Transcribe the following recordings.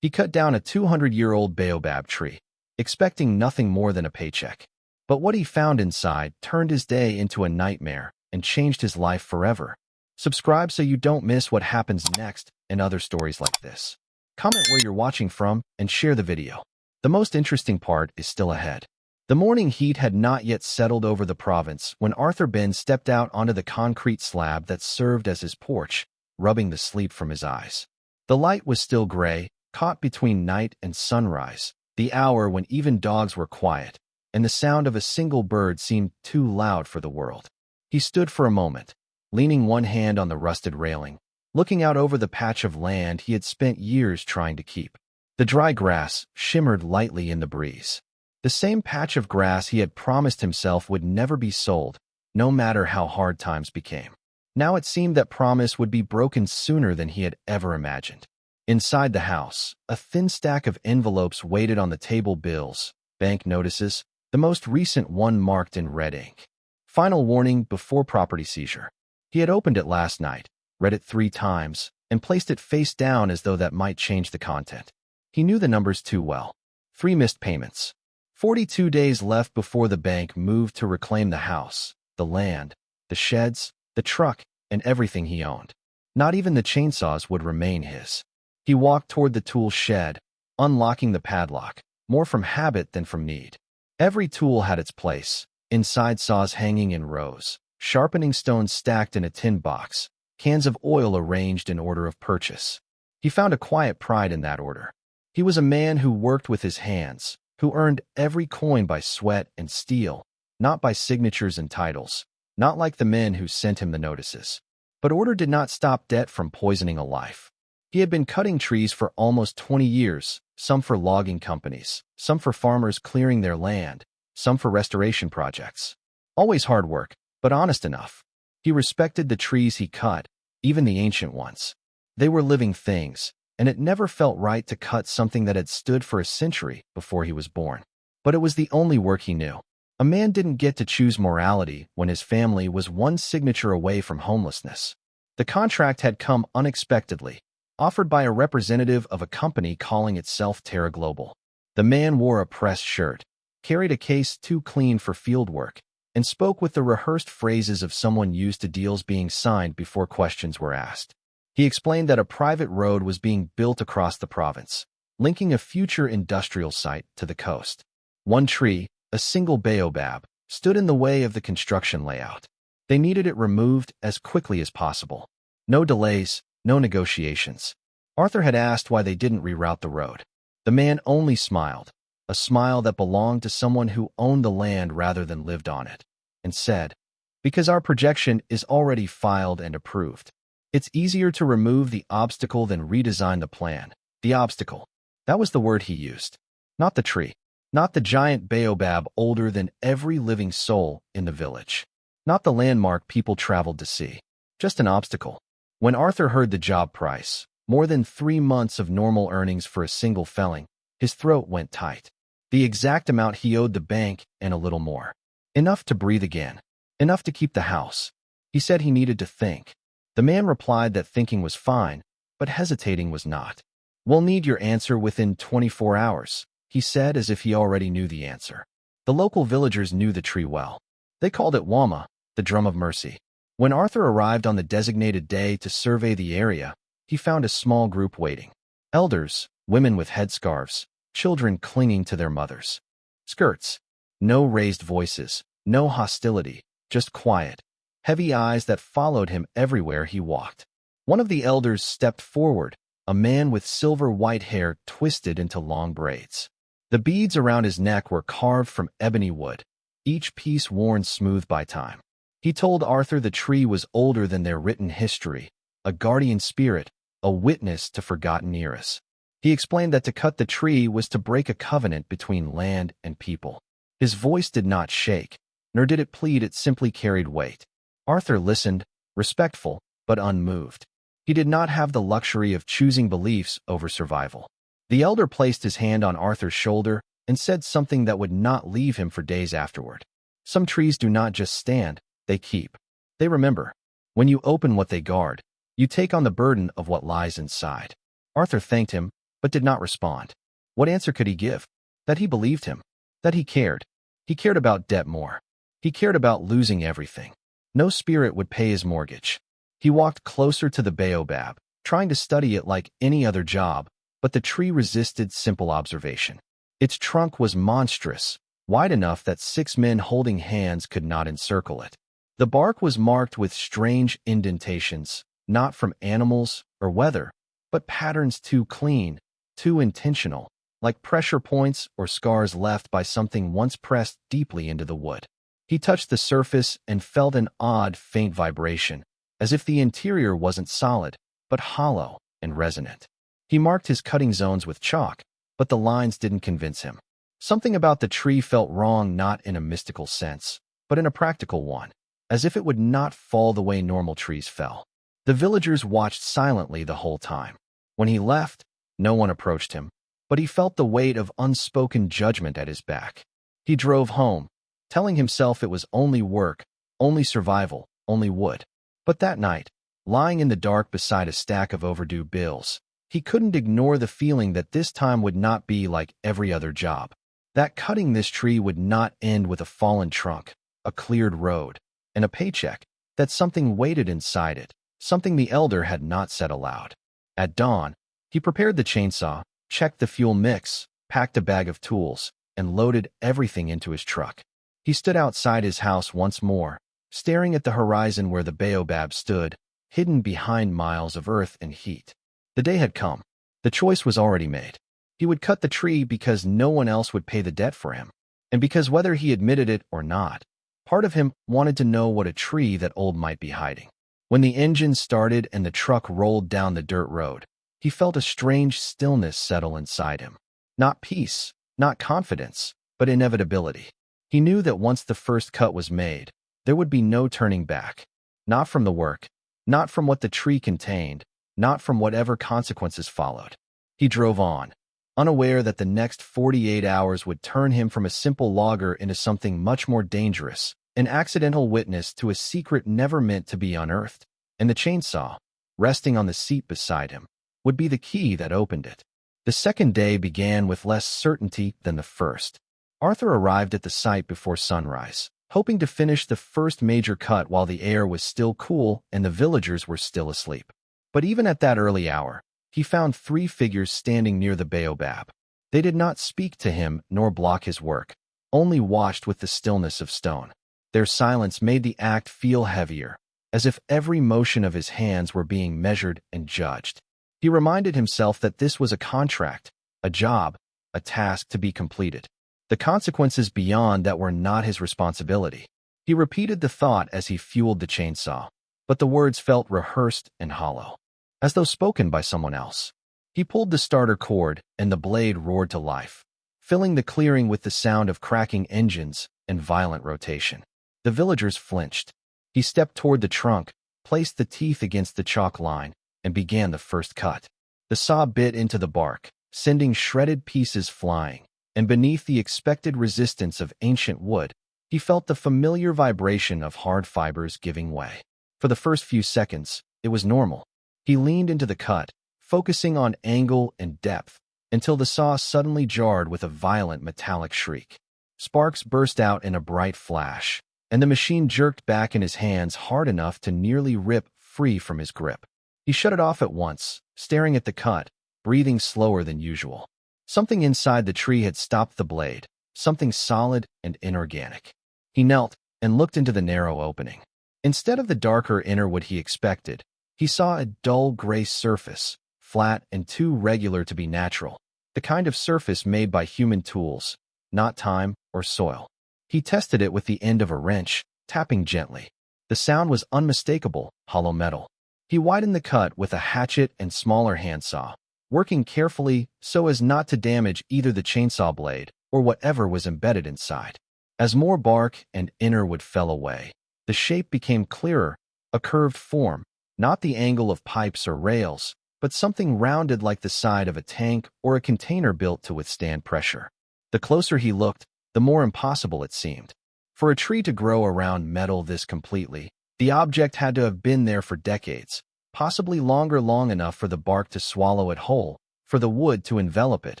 He cut down a 200-year-old baobab tree, expecting nothing more than a paycheck. But what he found inside turned his day into a nightmare and changed his life forever. Subscribe so you don't miss what happens next and other stories like this. Comment where you're watching from and share the video. The most interesting part is still ahead. The morning heat had not yet settled over the province when Arthur Ben stepped out onto the concrete slab that served as his porch, rubbing the sleep from his eyes. The light was still gray, caught between night and sunrise, the hour when even dogs were quiet, and the sound of a single bird seemed too loud for the world. He stood for a moment, leaning one hand on the rusted railing, looking out over the patch of land he had spent years trying to keep. The dry grass shimmered lightly in the breeze. The same patch of grass he had promised himself would never be sold, no matter how hard times became. Now it seemed that promise would be broken sooner than he had ever imagined. Inside the house, a thin stack of envelopes waited on the table: bills, bank notices, the most recent one marked in red ink. Final warning before property seizure. He had opened it last night, read it 3 times, and placed it face down as though that might change the content. He knew the numbers too well. 3 missed payments. 42 days left before the bank moved to reclaim the house, the land, the sheds, the truck, and everything he owned. Not even the chainsaws would remain his. He walked toward the tool shed, unlocking the padlock, more from habit than from need. Every tool had its place: inside saws hanging in rows, sharpening stones stacked in a tin box, cans of oil arranged in order of purchase. He found a quiet pride in that order. He was a man who worked with his hands, who earned every coin by sweat and steel, not by signatures and titles, not like the men who sent him the notices. But order did not stop debt from poisoning a life. He had been cutting trees for almost 20 years, some for logging companies, some for farmers clearing their land, some for restoration projects. Always hard work, but honest enough. He respected the trees he cut, even the ancient ones. They were living things, and it never felt right to cut something that had stood for a century before he was born. But it was the only work he knew. A man didn't get to choose morality when his family was one signature away from homelessness. The contract had come unexpectedly, offered by a representative of a company calling itself Terra Global. The man wore a pressed shirt, carried a case too clean for field work, and spoke with the rehearsed phrases of someone used to deals being signed before questions were asked. He explained that a private road was being built across the province, linking a future industrial site to the coast. One tree, a single baobab, stood in the way of the construction layout. They needed it removed as quickly as possible. No delays, no negotiations. Arthur had asked why they didn't reroute the road. The man only smiled, a smile that belonged to someone who owned the land rather than lived on it, and said, "Because our projection is already filed and approved. It's easier to remove the obstacle than redesign the plan." The obstacle. That was the word he used. Not the tree. Not the giant baobab older than every living soul in the village. Not the landmark people traveled to see. Just an obstacle. When Arthur heard the job price, more than 3 months of normal earnings for a single felling, his throat went tight. The exact amount he owed the bank and a little more. Enough to breathe again. Enough to keep the house. He said he needed to think. The man replied that thinking was fine, but hesitating was not. "We'll need your answer within 24 hours, he said as if he already knew the answer. The local villagers knew the tree well. They called it Wama, the drum of mercy. When Arthur arrived on the designated day to survey the area, he found a small group waiting. Elders, women with headscarves, children clinging to their mothers' skirts. No raised voices, no hostility, just quiet, heavy eyes that followed him everywhere he walked. One of the elders stepped forward, a man with silver-white hair twisted into long braids. The beads around his neck were carved from ebony wood, each piece worn smooth by time. He told Arthur the tree was older than their written history, a guardian spirit, a witness to forgotten eras. He explained that to cut the tree was to break a covenant between land and people. His voice did not shake, nor did it plead, it simply carried weight. Arthur listened, respectful, but unmoved. He did not have the luxury of choosing beliefs over survival. The elder placed his hand on Arthur's shoulder and said something that would not leave him for days afterward. Some trees do not just stand, they keep. They remember. When you open what they guard, you take on the burden of what lies inside. Arthur thanked him, but did not respond. What answer could he give? That he believed him. That he cared. He cared about debt more. He cared about losing everything. No spirit would pay his mortgage. He walked closer to the baobab, trying to study it like any other job, but the tree resisted simple observation. Its trunk was monstrous, wide enough that 6 men holding hands could not encircle it. The bark was marked with strange indentations, not from animals or weather, but patterns too clean, too intentional, like pressure points or scars left by something once pressed deeply into the wood. He touched the surface and felt an odd, faint vibration, as if the interior wasn't solid, but hollow and resonant. He marked his cutting zones with chalk, but the lines didn't convince him. Something about the tree felt wrong, not in a mystical sense, but in a practical one, as if it would not fall the way normal trees fell. The villagers watched silently the whole time. When he left, no one approached him, but he felt the weight of unspoken judgment at his back. He drove home, telling himself it was only work, only survival, only wood. But that night, lying in the dark beside a stack of overdue bills, he couldn't ignore the feeling that this time would not be like every other job. That cutting this tree would not end with a fallen trunk, a cleared road, and a paycheck, that something waited inside it, something the elder had not said aloud. At dawn, he prepared the chainsaw, checked the fuel mix, packed a bag of tools, and loaded everything into his truck. He stood outside his house once more, staring at the horizon where the baobab stood, hidden behind miles of earth and heat. The day had come. The choice was already made. He would cut the tree because no one else would pay the debt for him, and because whether he admitted it or not, part of him wanted to know what a tree that old might be hiding. When the engine started and the truck rolled down the dirt road, he felt a strange stillness settle inside him. Not peace, not confidence, but inevitability. He knew that once the first cut was made, there would be no turning back. Not from the work, not from what the tree contained, not from whatever consequences followed. He drove on, unaware that the next 48 hours would turn him from a simple logger into something much more dangerous, an accidental witness to a secret never meant to be unearthed. And the chainsaw, resting on the seat beside him, would be the key that opened it. The second day began with less certainty than the first. Arthur arrived at the site before sunrise, hoping to finish the first major cut while the air was still cool and the villagers were still asleep. But even at that early hour, he found 3 figures standing near the baobab. They did not speak to him nor block his work, only watched with the stillness of stone. Their silence made the act feel heavier, as if every motion of his hands were being measured and judged. He reminded himself that this was a contract, a job, a task to be completed. The consequences beyond that were not his responsibility. He repeated the thought as he fueled the chainsaw, but the words felt rehearsed and hollow, as though spoken by someone else. He pulled the starter cord, and the blade roared to life, filling the clearing with the sound of cracking engines and violent rotation. The villagers flinched. He stepped toward the trunk, placed the teeth against the chalk line, and began the first cut. The saw bit into the bark, sending shredded pieces flying, and beneath the expected resistance of ancient wood, he felt the familiar vibration of hard fibers giving way. For the first few seconds, it was normal. He leaned into the cut, focusing on angle and depth, until the saw suddenly jarred with a violent metallic shriek. Sparks burst out in a bright flash, and the machine jerked back in his hands hard enough to nearly rip free from his grip. He shut it off at once, staring at the cut, breathing slower than usual. Something inside the tree had stopped the blade, something solid and inorganic. He knelt and looked into the narrow opening. Instead of the darker inner wood he expected, he saw a dull gray surface, flat and too regular to be natural, the kind of surface made by human tools, not time or soil. He tested it with the end of a wrench, tapping gently. The sound was unmistakable, hollow metal. He widened the cut with a hatchet and smaller handsaw, working carefully so as not to damage either the chainsaw blade or whatever was embedded inside. As more bark and inner wood fell away, the shape became clearer, a curved form, not the angle of pipes or rails, but something rounded like the side of a tank or a container built to withstand pressure. The closer he looked, the more impossible it seemed. For a tree to grow around metal this completely, the object had to have been there for decades, possibly long enough for the bark to swallow it whole, for the wood to envelop it,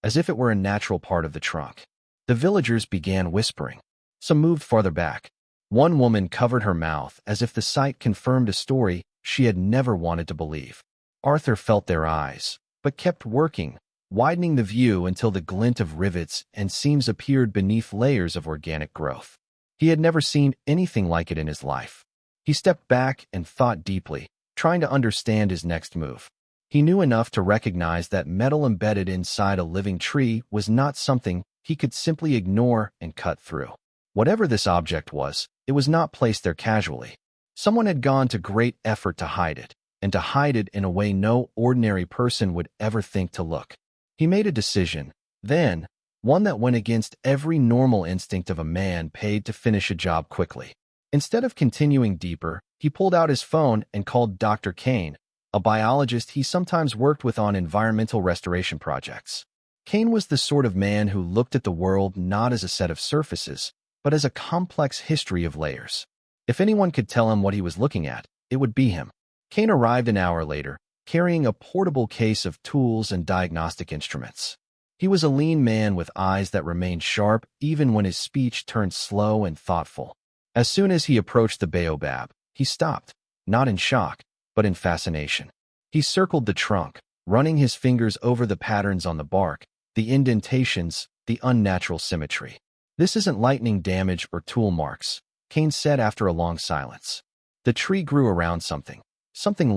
as if it were a natural part of the trunk. The villagers began whispering. Some moved farther back. One woman covered her mouth as if the sight confirmed a story she had never wanted to believe. Arthur felt their eyes, but kept working, widening the view until the glint of rivets and seams appeared beneath layers of organic growth. He had never seen anything like it in his life. He stepped back and thought deeply, trying to understand his next move. He knew enough to recognize that metal embedded inside a living tree was not something he could simply ignore and cut through. Whatever this object was, it was not placed there casually. Someone had gone to great effort to hide it, and to hide it in a way no ordinary person would ever think to look. He made a decision, then, one that went against every normal instinct of a man paid to finish a job quickly. Instead of continuing deeper, he pulled out his phone and called Dr. Kane, a biologist he sometimes worked with on environmental restoration projects. Kane was the sort of man who looked at the world not as a set of surfaces, but as a complex history of layers. If anyone could tell him what he was looking at, it would be him. Kane arrived an hour later, carrying a portable case of tools and diagnostic instruments. He was a lean man with eyes that remained sharp even when his speech turned slow and thoughtful. As soon as he approached the Baobab, he stopped, not in shock, but in fascination. He circled the trunk, running his fingers over the patterns on the bark, the indentations, the unnatural symmetry. "This isn't lightning damage or tool marks," Kane said after a long silence. The tree grew around something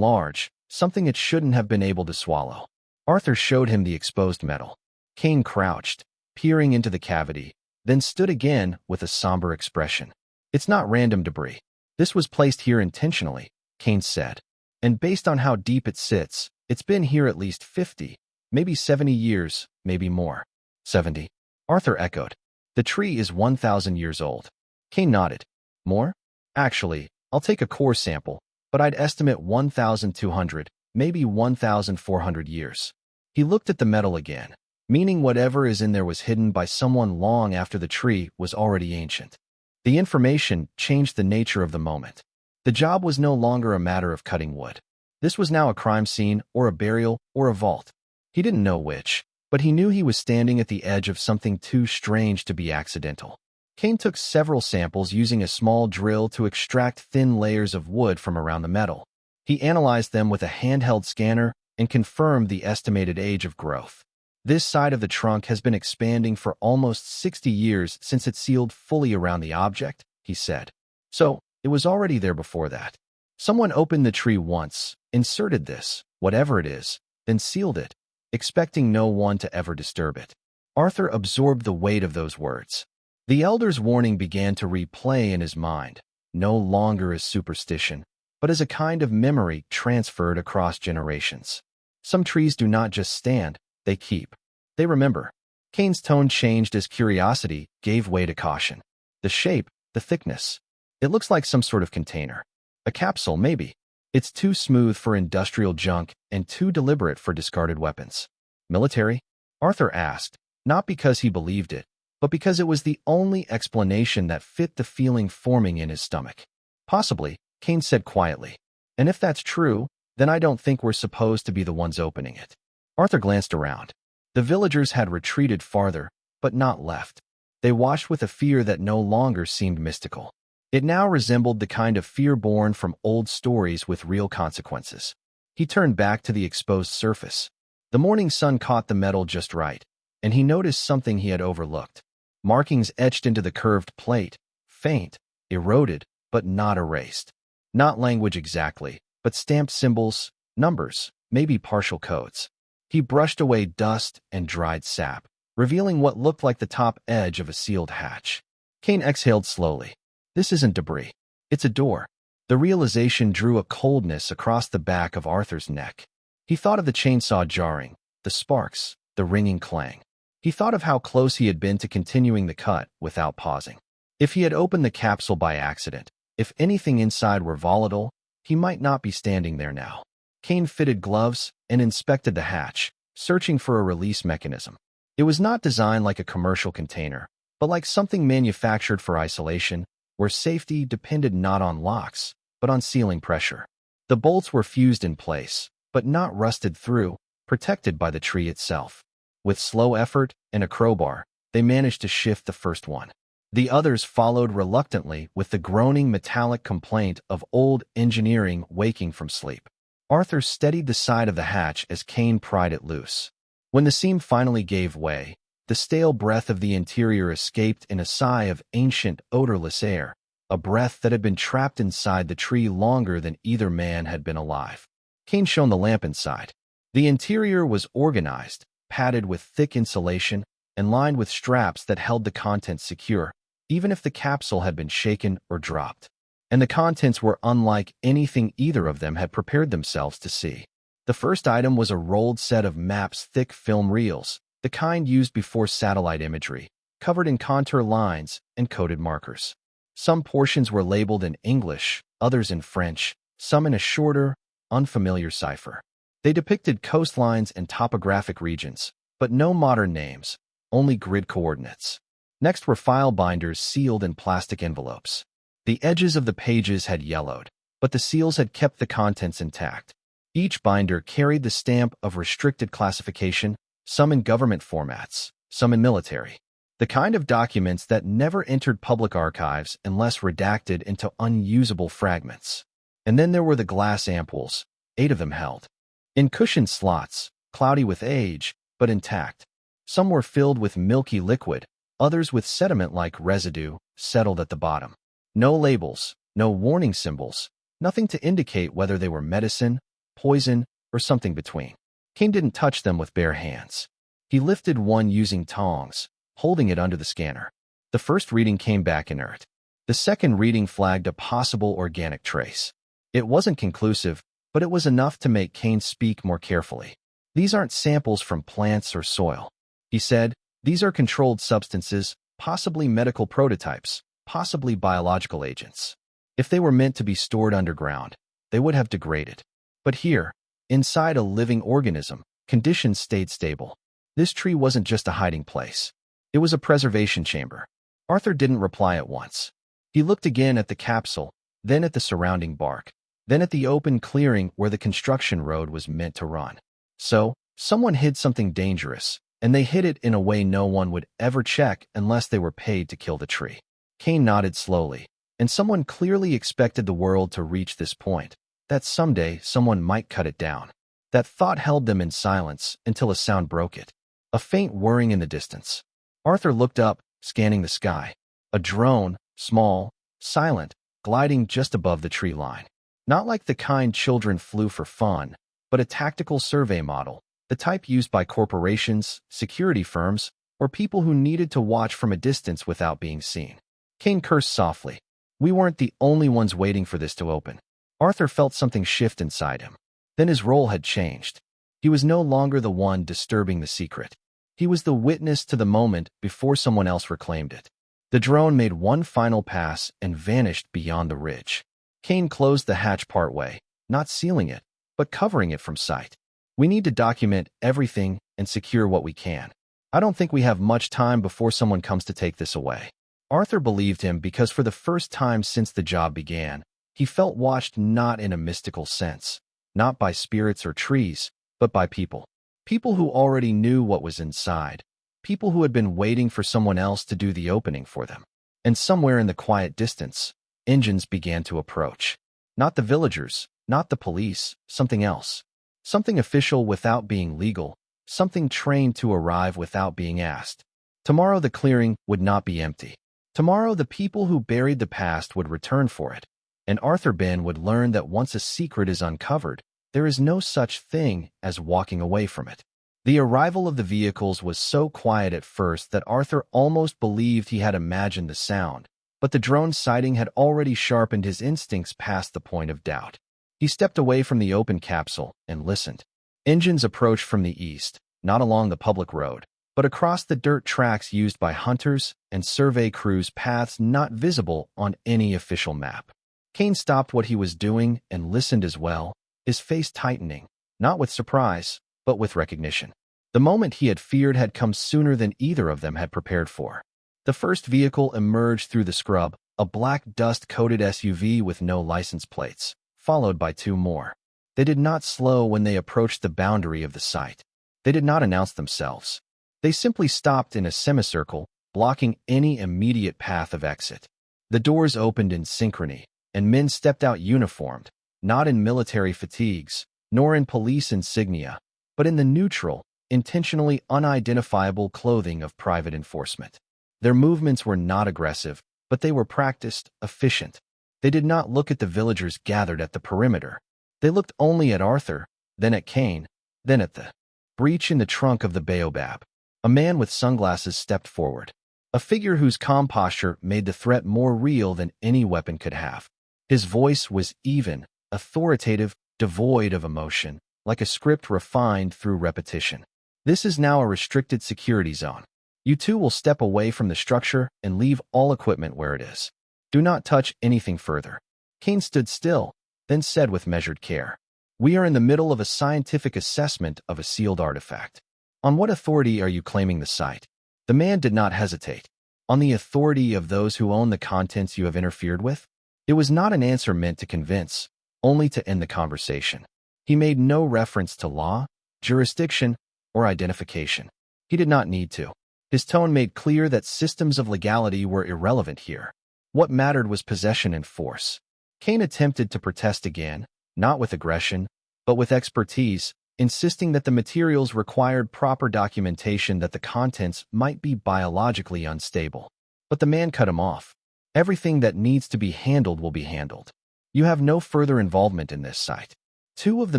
large, something it shouldn't have been able to swallow. Arthur showed him the exposed metal. Kane crouched, peering into the cavity, then stood again with a somber expression. "It's not random debris. This was placed here intentionally," Kane said. "And based on how deep it sits, it's been here at least 50, maybe 70 years, maybe more." 70. Arthur echoed. "The tree is 1,000 years old." Kane nodded. "More? Actually, I'll take a core sample, but I'd estimate 1,200, maybe 1,400 years." He looked at the metal again, meaning whatever is in there was hidden by someone long after the tree was already ancient. The information changed the nature of the moment. The job was no longer a matter of cutting wood. This was now a crime scene, or a burial, or a vault. He didn't know which, but he knew he was standing at the edge of something too strange to be accidental. Kane took several samples using a small drill to extract thin layers of wood from around the metal. He analyzed them with a handheld scanner and confirmed the estimated age of growth. "This side of the trunk has been expanding for almost 60 years since it sealed fully around the object," he said. "So, it was already there before that. Someone opened the tree once, inserted this, whatever it is, then sealed it, expecting no one to ever disturb it." Arthur absorbed the weight of those words. The elder's warning began to replay in his mind, no longer as superstition, but as a kind of memory transferred across generations. Some trees do not just stand, they keep. They remember. Kane's tone changed as curiosity gave way to caution. "The shape, the thickness. It looks like some sort of container. A capsule, maybe. It's too smooth for industrial junk and too deliberate for discarded weapons." "Military?" Arthur asked, not because he believed it, but because it was the only explanation that fit the feeling forming in his stomach. "Possibly," Kane said quietly. "And if that's true, then I don't think we're supposed to be the ones opening it." Arthur glanced around. The villagers had retreated farther, but not left. They watched with a fear that no longer seemed mystical. It now resembled the kind of fear born from old stories with real consequences. He turned back to the exposed surface. The morning sun caught the metal just right, and he noticed something he had overlooked. Markings etched into the curved plate, faint, eroded, but not erased. Not language exactly, but stamped symbols, numbers, maybe partial codes. He brushed away dust and dried sap, revealing what looked like the top edge of a sealed hatch. Kane exhaled slowly. "This isn't debris. It's a door." The realization drew a coldness across the back of Arthur's neck. He thought of the chainsaw jarring, the sparks, the ringing clang. He thought of how close he had been to continuing the cut without pausing. If he had opened the capsule by accident, if anything inside were volatile, he might not be standing there now. Kane fitted gloves and inspected the hatch, searching for a release mechanism. It was not designed like a commercial container, but like something manufactured for isolation, where safety depended not on locks, but on sealing pressure. The bolts were fused in place, but not rusted through, protected by the tree itself. With slow effort and a crowbar, they managed to shift the first one. The others followed reluctantly with the groaning metallic complaint of old engineering waking from sleep. Arthur steadied the side of the hatch as Kane pried it loose. When the seam finally gave way, the stale breath of the interior escaped in a sigh of ancient, odorless air, a breath that had been trapped inside the tree longer than either man had been alive. Kane shone the lamp inside. The interior was organized, padded with thick insulation, and lined with straps that held the contents secure, even if the capsule had been shaken or dropped. And the contents were unlike anything either of them had prepared themselves to see. The first item was a rolled set of maps, thick film reels, the kind used before satellite imagery, covered in contour lines and coded markers. Some portions were labeled in English, others in French, some in a shorter, unfamiliar cipher. They depicted coastlines and topographic regions, but no modern names, only grid coordinates. Next were file binders sealed in plastic envelopes. The edges of the pages had yellowed, but the seals had kept the contents intact. Each binder carried the stamp of restricted classification, some in government formats, some in military. The kind of documents that never entered public archives unless redacted into unusable fragments. And then there were the glass ampoules, 8 of them held in cushioned slots, cloudy with age, but intact. Some were filled with milky liquid, others with sediment-like residue settled at the bottom. No labels, no warning symbols, nothing to indicate whether they were medicine, poison, or something between. Kane didn't touch them with bare hands. He lifted one using tongs, holding it under the scanner. The first reading came back inert. The second reading flagged a possible organic trace. It wasn't conclusive, but it was enough to make Kane speak more carefully. "These aren't samples from plants or soil," he said. "These are controlled substances, possibly medical prototypes, possibly biological agents. If they were meant to be stored underground, they would have degraded. But here, inside a living organism, conditions stayed stable. This tree wasn't just a hiding place. It was a preservation chamber." Arthur didn't reply at once. He looked again at the capsule, then at the surrounding bark, then at the open clearing where the construction road was meant to run. So, someone hid something dangerous, and they hid it in a way no one would ever check unless they were paid to kill the tree. Kane nodded slowly, and someone clearly expected the world to reach this point, that someday someone might cut it down. That thought held them in silence until a sound broke it, a faint whirring in the distance. Arthur looked up, scanning the sky. A drone, small, silent, gliding just above the tree line. Not like the kind children flew for fun, but a tactical survey model, the type used by corporations, security firms, or people who needed to watch from a distance without being seen. Kane cursed softly. We weren't the only ones waiting for this to open. Arthur felt something shift inside him. Then his role had changed. He was no longer the one disturbing the secret. He was the witness to the moment before someone else reclaimed it. The drone made one final pass and vanished beyond the ridge. Kane closed the hatch partway, not sealing it, but covering it from sight. "We need to document everything and secure what we can. I don't think we have much time before someone comes to take this away." Arthur believed him because for the first time since the job began, he felt watched not in a mystical sense, not by spirits or trees, but by people. People who already knew what was inside, people who had been waiting for someone else to do the opening for them. And somewhere in the quiet distance, engines began to approach. Not the villagers, not the police, something else. Something official without being legal, something trained to arrive without being asked. Tomorrow the clearing would not be empty. Tomorrow the people who buried the past would return for it. And Arthur Ben would learn that once a secret is uncovered, there is no such thing as walking away from it. The arrival of the vehicles was so quiet at first that Arthur almost believed he had imagined the sound, but the drone sighting had already sharpened his instincts past the point of doubt. He stepped away from the open capsule and listened. Engines approached from the east, not along the public road, but across the dirt tracks used by hunters and survey crews, paths not visible on any official map. Kane stopped what he was doing and listened as well, his face tightening, not with surprise, but with recognition. The moment he had feared had come sooner than either of them had prepared for. The first vehicle emerged through the scrub, a black dust-coated SUV with no license plates, followed by 2 more. They did not slow when they approached the boundary of the site. They did not announce themselves. They simply stopped in a semicircle, blocking any immediate path of exit. The doors opened in synchrony, and men stepped out uniformed, not in military fatigues, nor in police insignia, but in the neutral, intentionally unidentifiable clothing of private enforcement. Their movements were not aggressive, but they were practiced, efficient. They did not look at the villagers gathered at the perimeter. They looked only at Arthur, then at Cain, then at the breach in the trunk of the Baobab. A man with sunglasses stepped forward, a figure whose calm posture made the threat more real than any weapon could have. His voice was even, authoritative, devoid of emotion, like a script refined through repetition. This is now a restricted security zone. You two will step away from the structure and leave all equipment where it is. Do not touch anything further. Cain stood still, then said with measured care, "We are in the middle of a scientific assessment of a sealed artifact. On what authority are you claiming the site?" The man did not hesitate. "On the authority of those who own the contents you have interfered with." It was not an answer meant to convince, only to end the conversation. He made no reference to law, jurisdiction, or identification. He did not need to. His tone made clear that systems of legality were irrelevant here. What mattered was possession and force. Cain attempted to protest again, not with aggression, but with expertise, insisting that the materials required proper documentation that the contents might be biologically unstable. But the man cut him off. "Everything that needs to be handled will be handled. You have no further involvement in this site." Two of the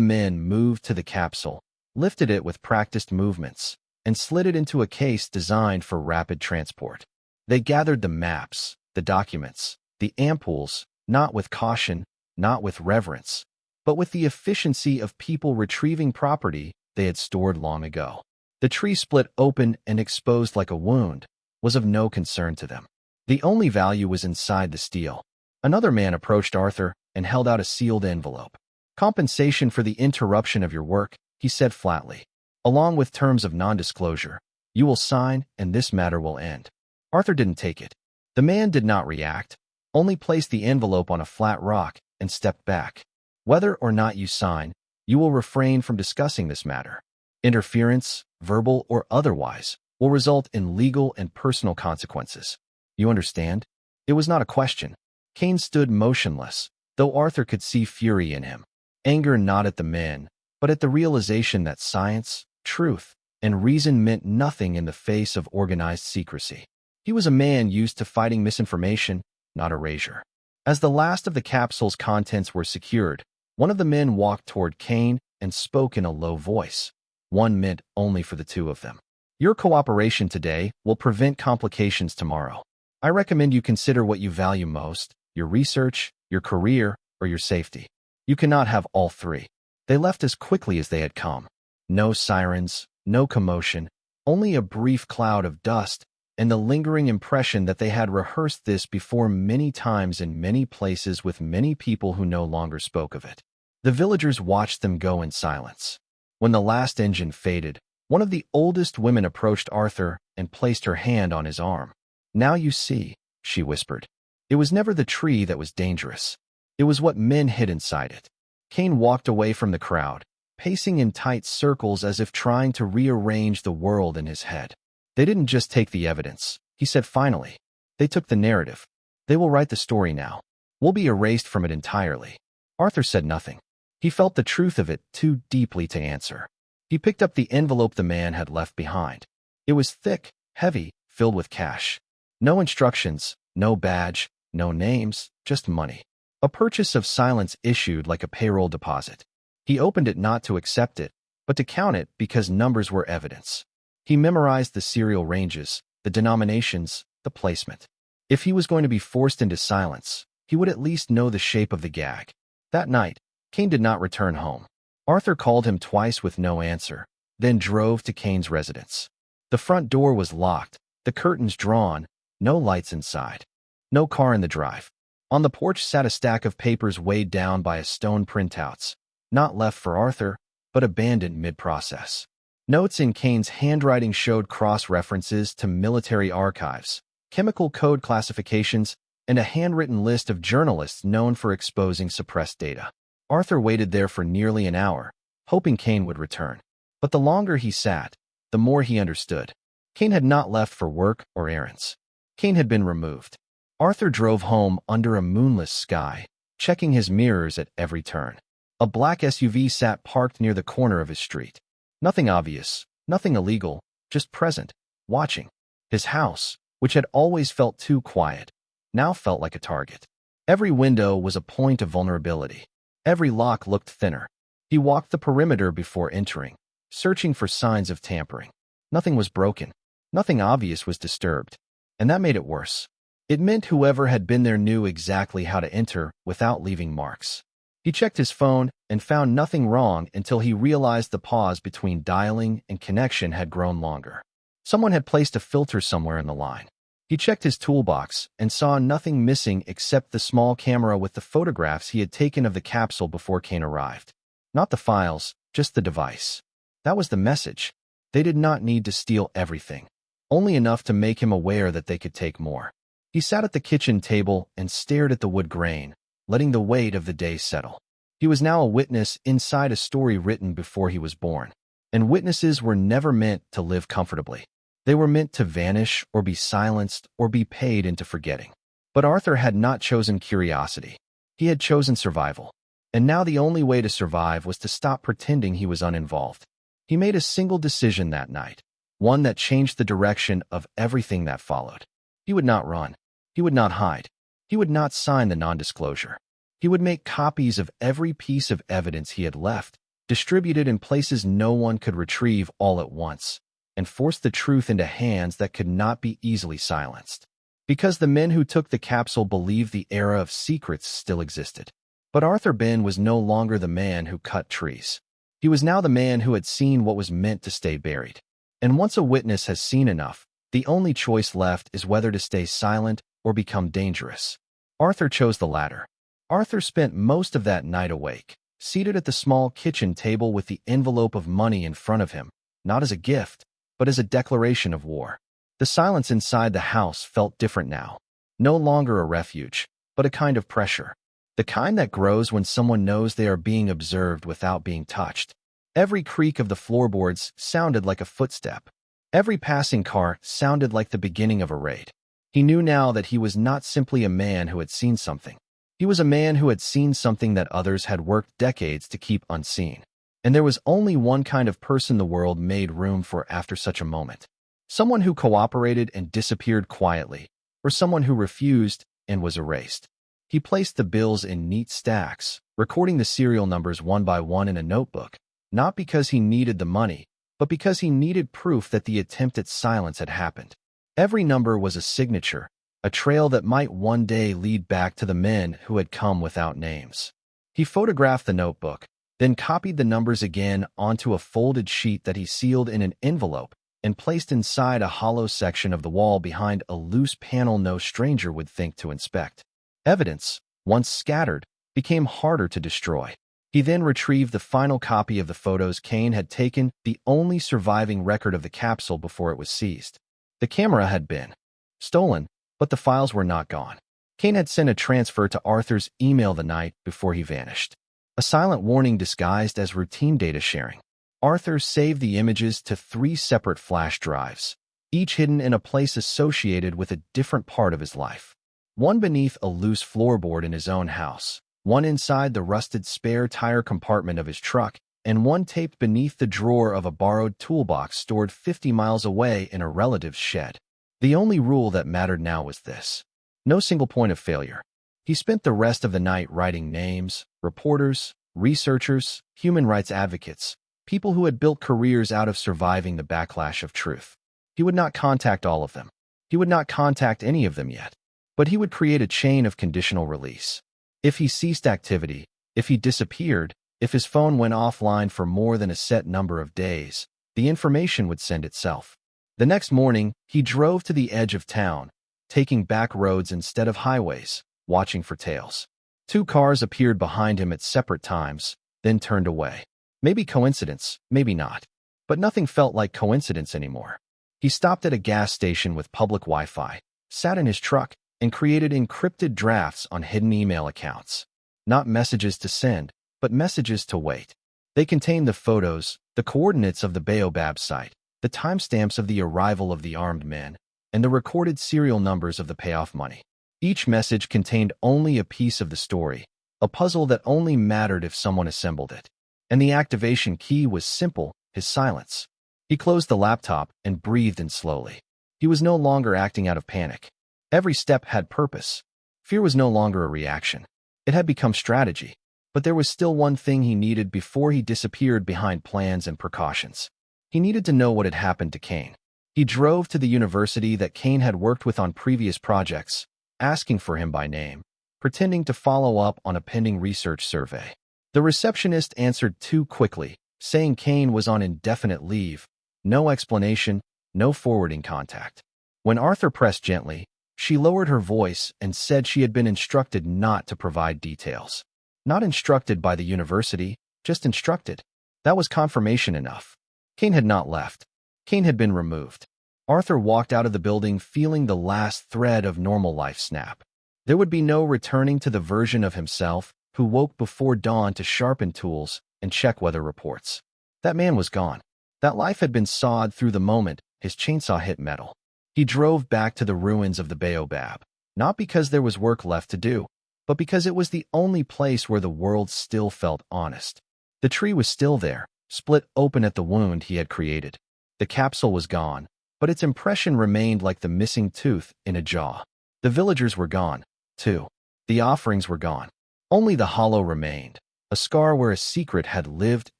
men moved to the capsule, lifted it with practiced movements, and slid it into a case designed for rapid transport. They gathered the maps, the documents, the ampoules, not with caution, not with reverence, but with the efficiency of people retrieving property they had stored long ago. The tree split open and exposed like a wound was of no concern to them. The only value was inside the steel. Another man approached Arthur and held out a sealed envelope. "Compensation for the interruption of your work," he said flatly, "along with terms of non-disclosure. You will sign, and this matter will end." Arthur didn't take it. The man did not react, only placed the envelope on a flat rock and stepped back. "Whether or not you sign, you will refrain from discussing this matter. Interference, verbal or otherwise, will result in legal and personal consequences. You understand?" It was not a question. Cain stood motionless, though Arthur could see fury in him. Anger not at the men, but at the realization that science, truth, and reason meant nothing in the face of organized secrecy. He was a man used to fighting misinformation, not erasure. As the last of the capsule's contents were secured, one of the men walked toward Cain and spoke in a low voice, one meant only for the two of them. "Your cooperation today will prevent complications tomorrow. I recommend you consider what you value most, your research, your career, or your safety. You cannot have all three." They left as quickly as they had come. No sirens, no commotion, only a brief cloud of dust, and the lingering impression that they had rehearsed this before many times in many places with many people who no longer spoke of it. The villagers watched them go in silence. When the last engine faded, one of the oldest women approached Arthur and placed her hand on his arm. "Now you see," she whispered. "It was never the tree that was dangerous. It was what men hid inside it." Cain walked away from the crowd, pacing in tight circles as if trying to rearrange the world in his head. "They didn't just take the evidence," he said finally. "They took the narrative. They will write the story now. We'll be erased from it entirely." Arthur said nothing. He felt the truth of it too deeply to answer. He picked up the envelope the man had left behind. It was thick, heavy, filled with cash. No instructions, no badge, no names, just money. A purchase of silence issued like a payroll deposit. He opened it not to accept it, but to count it because numbers were evidence. He memorized the serial ranges, the denominations, the placement. If he was going to be forced into silence, he would at least know the shape of the gag. That night, Cain did not return home. Arthur called him twice with no answer, then drove to Cain's residence. The front door was locked, the curtains drawn, no lights inside. No car in the drive. On the porch sat a stack of papers weighed down by a stone printouts, not left for Arthur, but abandoned mid-process. Notes in Cain's handwriting showed cross-references to military archives, chemical code classifications, and a handwritten list of journalists known for exposing suppressed data. Arthur waited there for nearly an hour, hoping Kane would return. But the longer he sat, the more he understood. Kane had not left for work or errands. Kane had been removed. Arthur drove home under a moonless sky, checking his mirrors at every turn. A black SUV sat parked near the corner of his street. Nothing obvious, nothing illegal, just present, watching. His house, which had always felt too quiet, now felt like a target. Every window was a point of vulnerability. Every lock looked thinner. He walked the perimeter before entering, searching for signs of tampering. Nothing was broken. Nothing obvious was disturbed. And that made it worse. It meant whoever had been there knew exactly how to enter without leaving marks. He checked his phone and found nothing wrong until he realized the pause between dialing and connection had grown longer. Someone had placed a filter somewhere in the line. He checked his toolbox and saw nothing missing except the small camera with the photographs he had taken of the capsule before Kane arrived. Not the files, just the device. That was the message. They did not need to steal everything, only enough to make him aware that they could take more. He sat at the kitchen table and stared at the wood grain, letting the weight of the day settle. He was now a witness inside a story written before he was born. And witnesses were never meant to live comfortably. They were meant to vanish or be silenced or be paid into forgetting. But Arthur had not chosen curiosity. He had chosen survival. And now the only way to survive was to stop pretending he was uninvolved. He made a single decision that night, one that changed the direction of everything that followed. He would not run. He would not hide. He would not sign the non-disclosure. He would make copies of every piece of evidence he had left, distribute it in places no one could retrieve all at once, and force the truth into hands that could not be easily silenced. Because the men who took the capsule believed the era of secrets still existed. But Arthur Ben was no longer the man who cut trees. He was now the man who had seen what was meant to stay buried. And once a witness has seen enough, the only choice left is whether to stay silent or become dangerous. Arthur chose the latter. Arthur spent most of that night awake, seated at the small kitchen table with the envelope of money in front of him, not as a gift, but as a declaration of war. The silence inside the house felt different now. No longer a refuge, but a kind of pressure. The kind that grows when someone knows they are being observed without being touched. Every creak of the floorboards sounded like a footstep. Every passing car sounded like the beginning of a raid. He knew now that he was not simply a man who had seen something. He was a man who had seen something that others had worked decades to keep unseen. And there was only one kind of person the world made room for after such a moment. Someone who cooperated and disappeared quietly, or someone who refused and was erased. He placed the bills in neat stacks, recording the serial numbers one by one in a notebook, not because he needed the money, but because he needed proof that the attempt at silence had happened. Every number was a signature, a trail that might one day lead back to the men who had come without names. He photographed the notebook, then copied the numbers again onto a folded sheet that he sealed in an envelope and placed inside a hollow section of the wall behind a loose panel no stranger would think to inspect. Evidence, once scattered, became harder to destroy. He then retrieved the final copy of the photos Kane had taken, the only surviving record of the capsule before it was seized. The camera had been stolen, but the files were not gone. Kane had sent a transfer to Arthur's email the night before he vanished. A silent warning disguised as routine data sharing. Arthur saved the images to 3 separate flash drives, each hidden in a place associated with a different part of his life. One beneath a loose floorboard in his own house, one inside the rusted spare tire compartment of his truck, and one taped beneath the drawer of a borrowed toolbox stored 50 miles away in a relative's shed. The only rule that mattered now was this: no single point of failure. He spent the rest of the night writing names, reporters, researchers, human rights advocates, people who had built careers out of surviving the backlash of truth. He would not contact all of them. He would not contact any of them yet. But he would create a chain of conditional release. If he ceased activity, if he disappeared, if his phone went offline for more than a set number of days, the information would send itself. The next morning, he drove to the edge of town, taking back roads instead of highways, watching for tails. 2 cars appeared behind him at separate times, then turned away. Maybe coincidence, maybe not. But nothing felt like coincidence anymore. He stopped at a gas station with public Wi-Fi, sat in his truck, and created encrypted drafts on hidden email accounts. Not messages to send, but messages to wait. They contained the photos, the coordinates of the Baobab site, the timestamps of the arrival of the armed men, and the recorded serial numbers of the payoff money. Each message contained only a piece of the story, a puzzle that only mattered if someone assembled it. And the activation key was simple: his silence. He closed the laptop and breathed in slowly. He was no longer acting out of panic. Every step had purpose. Fear was no longer a reaction. It had become strategy. But there was still one thing he needed before he disappeared behind plans and precautions. He needed to know what had happened to Kane. He drove to the university that Kane had worked with on previous projects, asking for him by name, pretending to follow up on a pending research survey. The receptionist answered too quickly, saying Kane was on indefinite leave. No explanation, no forwarding contact. When Arthur pressed gently, she lowered her voice and said she had been instructed not to provide details. Not instructed by the university, just instructed. That was confirmation enough. Kane had not left. Kane had been removed. Arthur walked out of the building feeling the last thread of normal life snap. There would be no returning to the version of himself who woke before dawn to sharpen tools and check weather reports. That man was gone. That life had been sawed through the moment his chainsaw hit metal. He drove back to the ruins of the Baobab, not because there was work left to do, but because it was the only place where the world still felt honest. The tree was still there, split open at the wound he had created. The capsule was gone, but its impression remained like the missing tooth in a jaw. The villagers were gone, too. The offerings were gone. Only the hollow remained, a scar where a secret had lived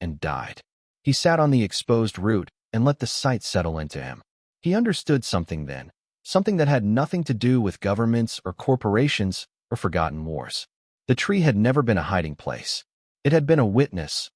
and died. He sat on the exposed root and let the sight settle into him. He understood something then, something that had nothing to do with governments or corporations or forgotten wars. The tree had never been a hiding place. It had been a witness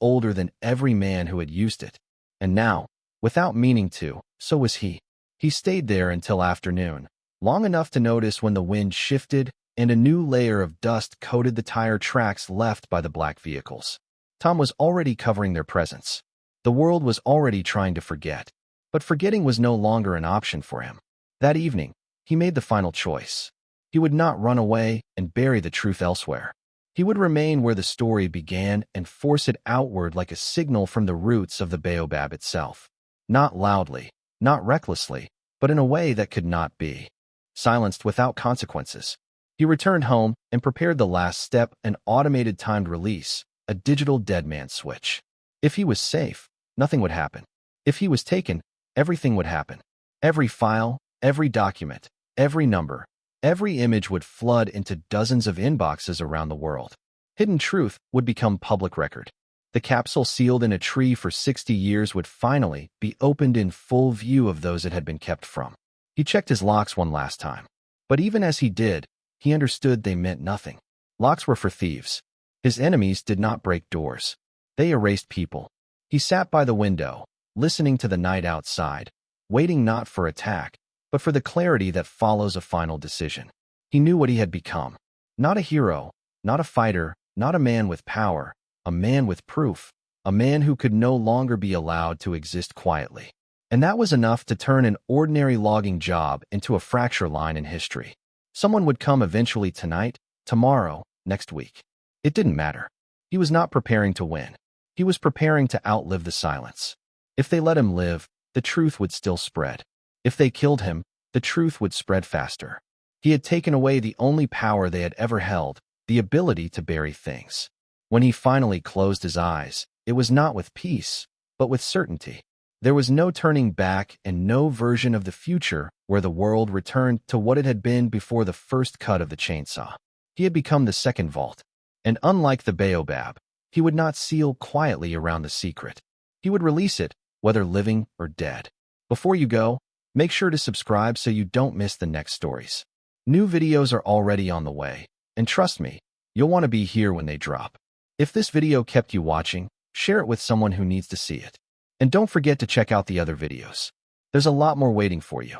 older than every man who had used it. And now, without meaning to, so was he. He stayed there until afternoon, long enough to notice when the wind shifted and a new layer of dust coated the tire tracks left by the black vehicles. Tom was already covering their presence. The world was already trying to forget, but forgetting was no longer an option for him. That evening, he made the final choice. He would not run away and bury the truth elsewhere. He would remain where the story began and force it outward like a signal from the roots of the Baobab itself. Not loudly, not recklessly, but in a way that could not be. Silenced without consequences. He returned home and prepared the last step: an automated timed release, a digital dead man switch. If he was safe, nothing would happen. If he was taken, everything would happen. Every file, every document, every number, every image would flood into dozens of inboxes around the world. Hidden truth would become public record. The capsule sealed in a tree for 60 years would finally be opened in full view of those it had been kept from. He checked his locks one last time. But even as he did, he understood they meant nothing. Locks were for thieves. His enemies did not break doors. They erased people. He sat by the window, listening to the night outside, waiting not for attack, but for the clarity that follows a final decision. He knew what he had become. Not a hero, not a fighter, not a man with power, a man with proof, a man who could no longer be allowed to exist quietly. And that was enough to turn an ordinary logging job into a fracture line in history. Someone would come eventually tonight, tomorrow, next week. It didn't matter. He was not preparing to win. He was preparing to outlive the silence. If they let him live, the truth would still spread. If they killed him, the truth would spread faster. He had taken away the only power they had ever held, the ability to bury things. When he finally closed his eyes, it was not with peace, but with certainty. There was no turning back and no version of the future where the world returned to what it had been before the first cut of the chainsaw. He had become the second vault. And unlike the Baobab, he would not seal quietly around the secret. He would release it, whether living or dead. Before you go, make sure to subscribe so you don't miss the next stories. New videos are already on the way, and trust me, you'll want to be here when they drop. If this video kept you watching, share it with someone who needs to see it. And don't forget to check out the other videos. There's a lot more waiting for you.